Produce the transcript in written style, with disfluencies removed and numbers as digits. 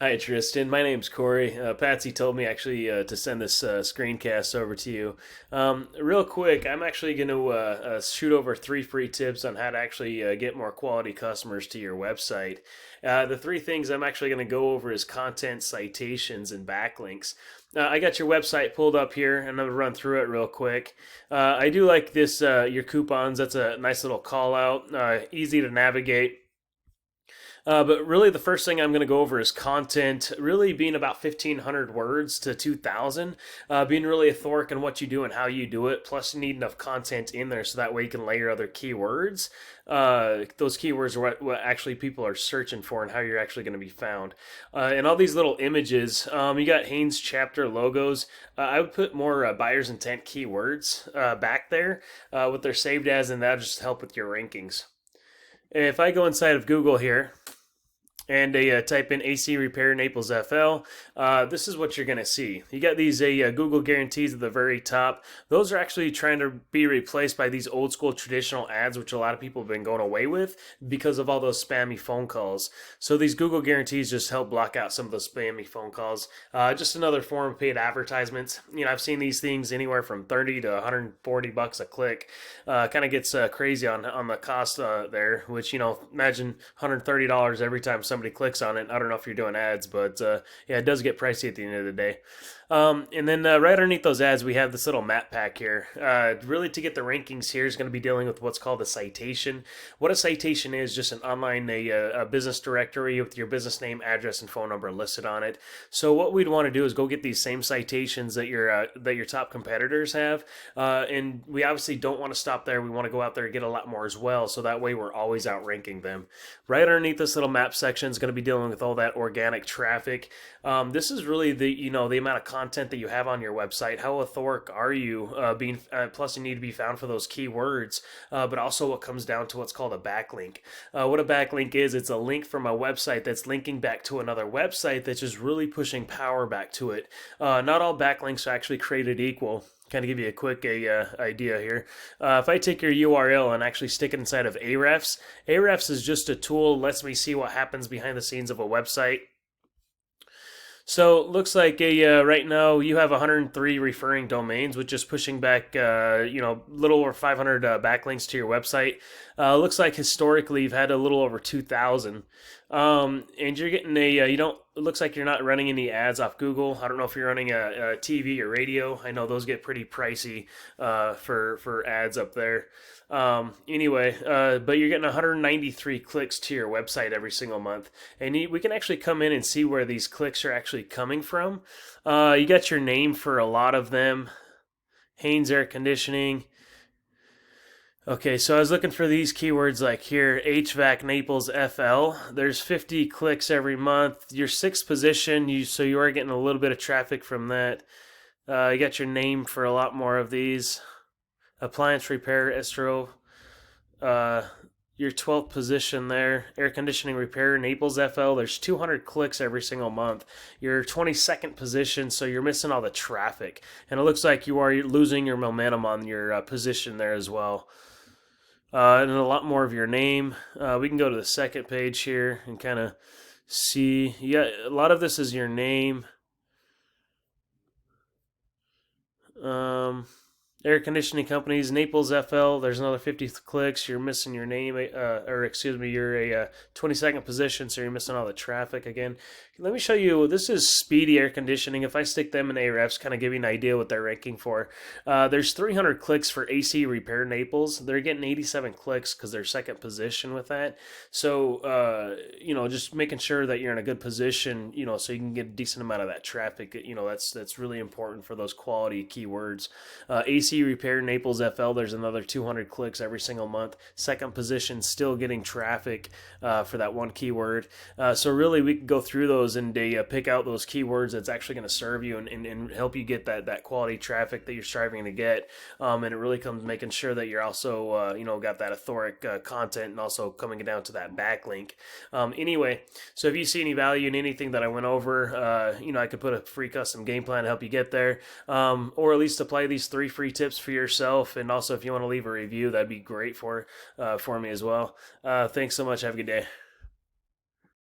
Hi, Tristan. My name's Corey. Patsy told me actually to send this screencast over to you. Real quick, I'm actually going to shoot over three free tips on how to actually get more quality customers to your website. The three things I'm actually going to go over is content, citations, and backlinks. I got your website pulled up here, and I'm going to run through it real quick. I do like this, your coupons. That's a nice little call out, easy to navigate. But really, the first thing I'm going to go over is content, really being about 1,500 words to 2,000, being really authoric on what you do and how you do it. Plus, you need enough content in there so that way you can layer other keywords. Those keywords are what actually people are searching for and how you're actually going to be found. And all these little images, you got Haines chapter logos. I would put more buyer's intent keywords back there, what they're saved as, and that'll just help with your rankings. If I go inside of Google here, and type in AC Repair Naples FL, this is what you're going to see. You got these Google guarantees at the very top. Those are actually trying to be replaced by these old school traditional ads, which a lot of people have been going away with because of all those spammy phone calls. So these Google guarantees just help block out some of those spammy phone calls. Just another form of paid advertisements. You know, I've seen these things anywhere from 30 to 140 bucks a click. Kind of gets crazy on the cost there, which, you know, imagine $130 every time somebody clicks on it. I don't know if you're doing ads, but yeah, it does get pricey at the end of the day. And then right underneath those ads, we have this little map pack here. Really, to get the rankings here is going to be dealing with what's called a citation. What a citation is, just an online a business directory with your business name, address, and phone number listed on it. So what we'd want to do is go get these same citations that your top competitors have, and we obviously don't want to stop there. We want to go out there and get a lot more as well, so that way we're always outranking them. Right underneath this little map section is going to be dealing with all that organic traffic. This is really the amount of content that you have on your website. How authoric are you being? Plus, you need to be found for those keywords, but also what comes down to what's called a backlink. What a backlink is, it's a link from a website that's linking back to another website that's just really pushing power back to it. Not all backlinks are actually created equal. Kind of give you a quick idea here. If I take your URL and actually stick it inside of Ahrefs, Ahrefs is just a tool, lets me see what happens behind the scenes of a website. So it looks like right now you have 103 referring domains, which is pushing back little over 500 backlinks to your website. Looks like historically you've had a little over 2,000, and you're getting you don't. It looks like you're not running any ads off Google. I don't know if you're running a TV or radio. I know those get pretty pricey for ads up there. But you're getting 193 clicks to your website every single month, and we can actually come in and see where these clicks are actually coming from. You got your name for a lot of them. Haines Air Conditioning. Okay, so I was looking for these keywords like here, HVAC Naples FL. There's 50 clicks every month. Your sixth position, so you are getting a little bit of traffic from that. You got your name for a lot more of these. Appliance repair, Estro. Uh, your 12th position there, air conditioning repair, Naples FL. There's 200 clicks every single month. Your 22nd position, so you're missing all the traffic. And it looks like you are losing your momentum on your position there as well. And a lot more of your name. We can go to the second page here and kind of see. Yeah, a lot of this is your name. Air conditioning companies, Naples FL. There's another 50 clicks. You're missing your name, you're a 22nd position, so you're missing all the traffic again. Let me show you. This is Speedy Air Conditioning. If I stick them in Ahrefs, kind of give you an idea what they're ranking for. There's 300 clicks for AC Repair Naples. They're getting 87 clicks because they're second position with that. So just making sure that you're in a good position, so you can get a decent amount of that traffic. That's really important for those quality keywords. AC Repair Naples FL, there's another 200 clicks every single month. Second position, still getting traffic for that one keyword. So really, we can go through those and pick out those keywords that's actually going to serve you and help you get that quality traffic that you're striving to get. And it really comes making sure that you're also got that authoric content and also coming down to that backlink. So if you see any value in anything that I went over, I could put a free custom game plan to help you get there, or at least apply these three free tips for yourself. And also, if you want to leave a review, that'd be great for me as well. Thanks so much. Have a good day.